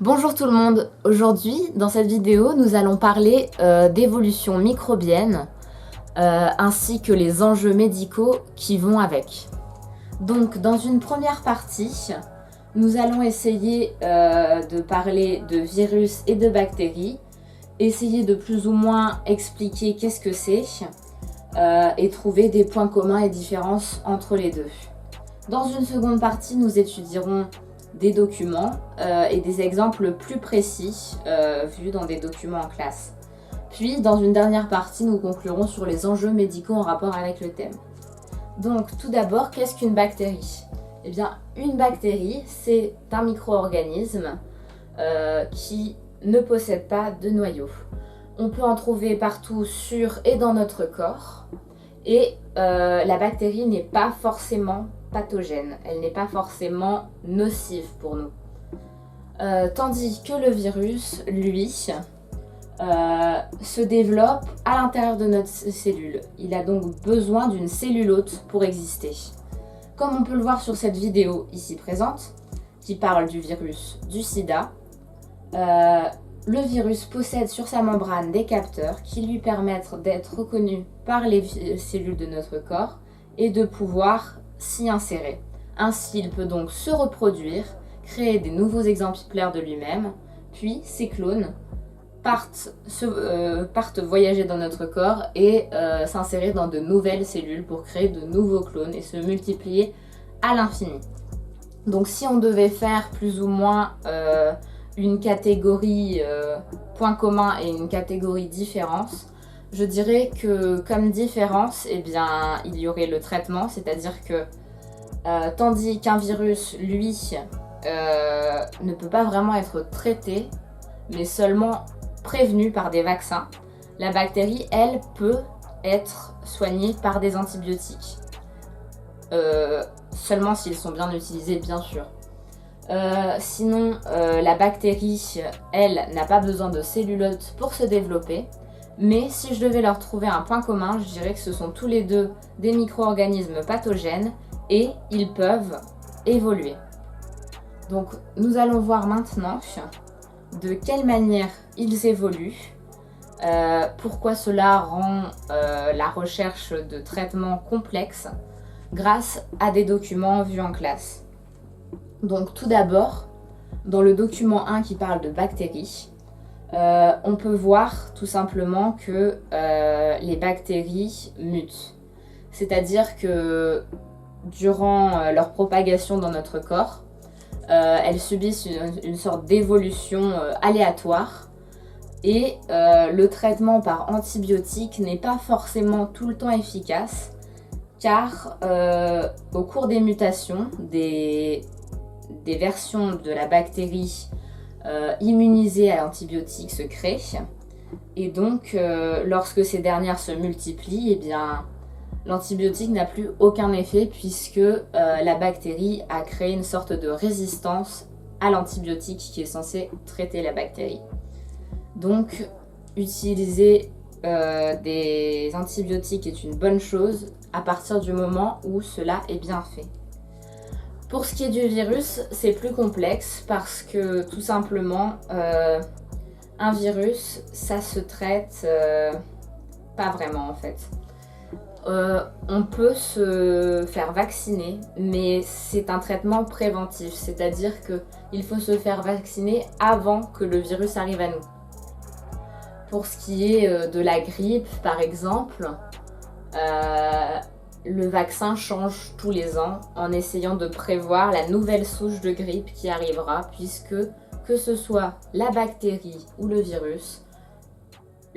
Bonjour tout le monde, aujourd'hui dans cette vidéo nous allons parler d'évolution microbienne ainsi que les enjeux médicaux qui vont avec. Donc dans une première partie, nous allons essayer de parler de virus et de bactéries, essayer de plus ou moins expliquer qu'est-ce que c'est et trouver des points communs et différences entre les deux. Dans une seconde partie, nous étudierons des documents et des exemples plus précis vus dans des documents en classe. Puis, dans une dernière partie, nous conclurons sur les enjeux médicaux en rapport avec le thème. Donc, tout d'abord, qu'est-ce qu'une bactérie ? Eh bien, une bactérie, c'est un micro-organisme qui ne possède pas de noyau. On peut en trouver partout sur et dans notre corps. Et la bactérie n'est pas forcément pathogène, elle n'est pas forcément nocive pour nous. Tandis que le virus, lui, se développe à l'intérieur de notre cellule. Il a donc besoin d'une cellule hôte pour exister. Comme on peut le voir sur cette vidéo ici présente, qui parle du virus du sida, le virus possède sur sa membrane des capteurs qui lui permettent d'être reconnus par les cellules de notre corps et de pouvoir s'y insérer. Ainsi, il peut donc se reproduire, créer des nouveaux exemplaires de lui-même, puis ces clones partent voyager dans notre corps et s'insérer dans de nouvelles cellules pour créer de nouveaux clones et se multiplier à l'infini. Donc si on devait faire plus ou moins une catégorie point commun et une catégorie différence, je dirais que comme différence, eh bien, il y aurait le traitement, c'est-à-dire que tandis qu'un virus, lui, ne peut pas vraiment être traité, mais seulement prévenu par des vaccins, la bactérie, elle, peut être soignée par des antibiotiques. Seulement s'ils sont bien utilisés, bien sûr. Sinon, la bactérie, elle, n'a pas besoin de cellules hôtes pour se développer. Mais si je devais leur trouver un point commun, je dirais que ce sont tous les deux des micro-organismes pathogènes et ils peuvent évoluer. Donc nous allons voir maintenant de quelle manière ils évoluent, pourquoi cela rend la recherche de traitements complexe grâce à des documents vus en classe. Donc tout d'abord, dans le document 1 qui parle de bactéries, on peut voir tout simplement que les bactéries mutent. C'est-à-dire que durant leur propagation dans notre corps, elles subissent une sorte d'évolution aléatoire et le traitement par antibiotiques n'est pas forcément tout le temps efficace car au cours des mutations, des versions de la bactérie immunisées à l'antibiotique se créent et donc lorsque ces dernières se multiplient, eh bien, l'antibiotique n'a plus aucun effet puisque la bactérie a créé une sorte de résistance à l'antibiotique qui est censé traiter la bactérie. Donc utiliser des antibiotiques est une bonne chose à partir du moment où cela est bien fait. Pour ce qui est du virus, c'est plus complexe parce que tout simplement, un virus, ça se traite pas vraiment en fait. On peut se faire vacciner, mais c'est un traitement préventif, c'est-à-dire qu'il faut se faire vacciner avant que le virus arrive à nous. Pour ce qui est de la grippe, par exemple, le vaccin change tous les ans en essayant de prévoir la nouvelle souche de grippe qui arrivera, puisque que ce soit la bactérie ou le virus,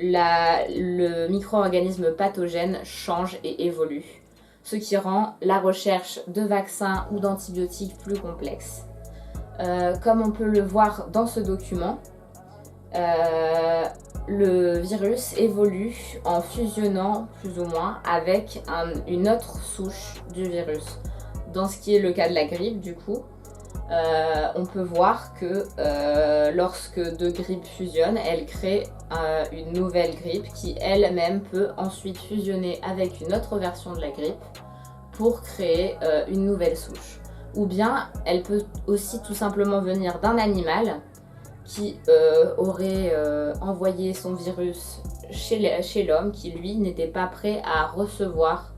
le micro-organisme pathogène change et évolue, ce qui rend la recherche de vaccins ou d'antibiotiques plus complexe. Comme on peut le voir dans ce document, le virus évolue en fusionnant plus ou moins avec une autre souche du virus. Dans ce qui est le cas de la grippe, du coup, on peut voir que lorsque deux grippes fusionnent, elles créent une nouvelle grippe qui elle-même peut ensuite fusionner avec une autre version de la grippe pour créer une nouvelle souche. Ou bien elle peut aussi tout simplement venir d'un animal qui aurait envoyé son virus chez l'homme qui lui n'était pas prêt à recevoir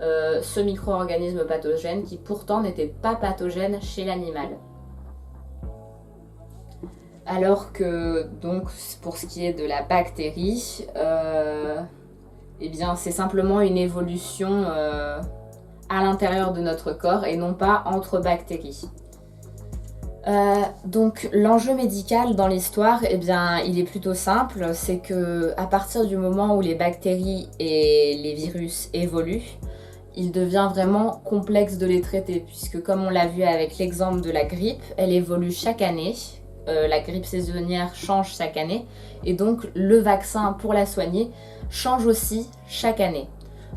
ce micro-organisme pathogène qui pourtant n'était pas pathogène chez l'animal. Alors que donc pour ce qui est de la bactérie, eh bien c'est simplement une évolution à l'intérieur de notre corps et non pas entre bactéries. Donc l'enjeu médical dans l'histoire, eh bien, il est plutôt simple, c'est que à partir du moment où les bactéries et les virus évoluent, il devient vraiment complexe de les traiter, puisque comme on l'a vu avec l'exemple de la grippe, elle évolue chaque année, la grippe saisonnière change chaque année, et donc le vaccin pour la soigner change aussi chaque année.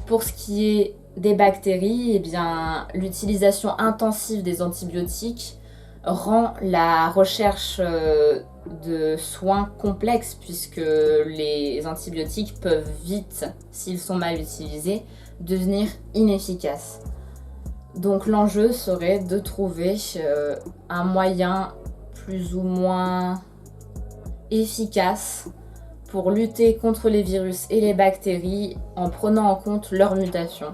Pour ce qui est des bactéries, eh bien, l'utilisation intensive des antibiotiques rend la recherche de soins complexe puisque les antibiotiques peuvent vite, s'ils sont mal utilisés, devenir inefficaces. Donc l'enjeu serait de trouver un moyen plus ou moins efficace pour lutter contre les virus et les bactéries en prenant en compte leurs mutations.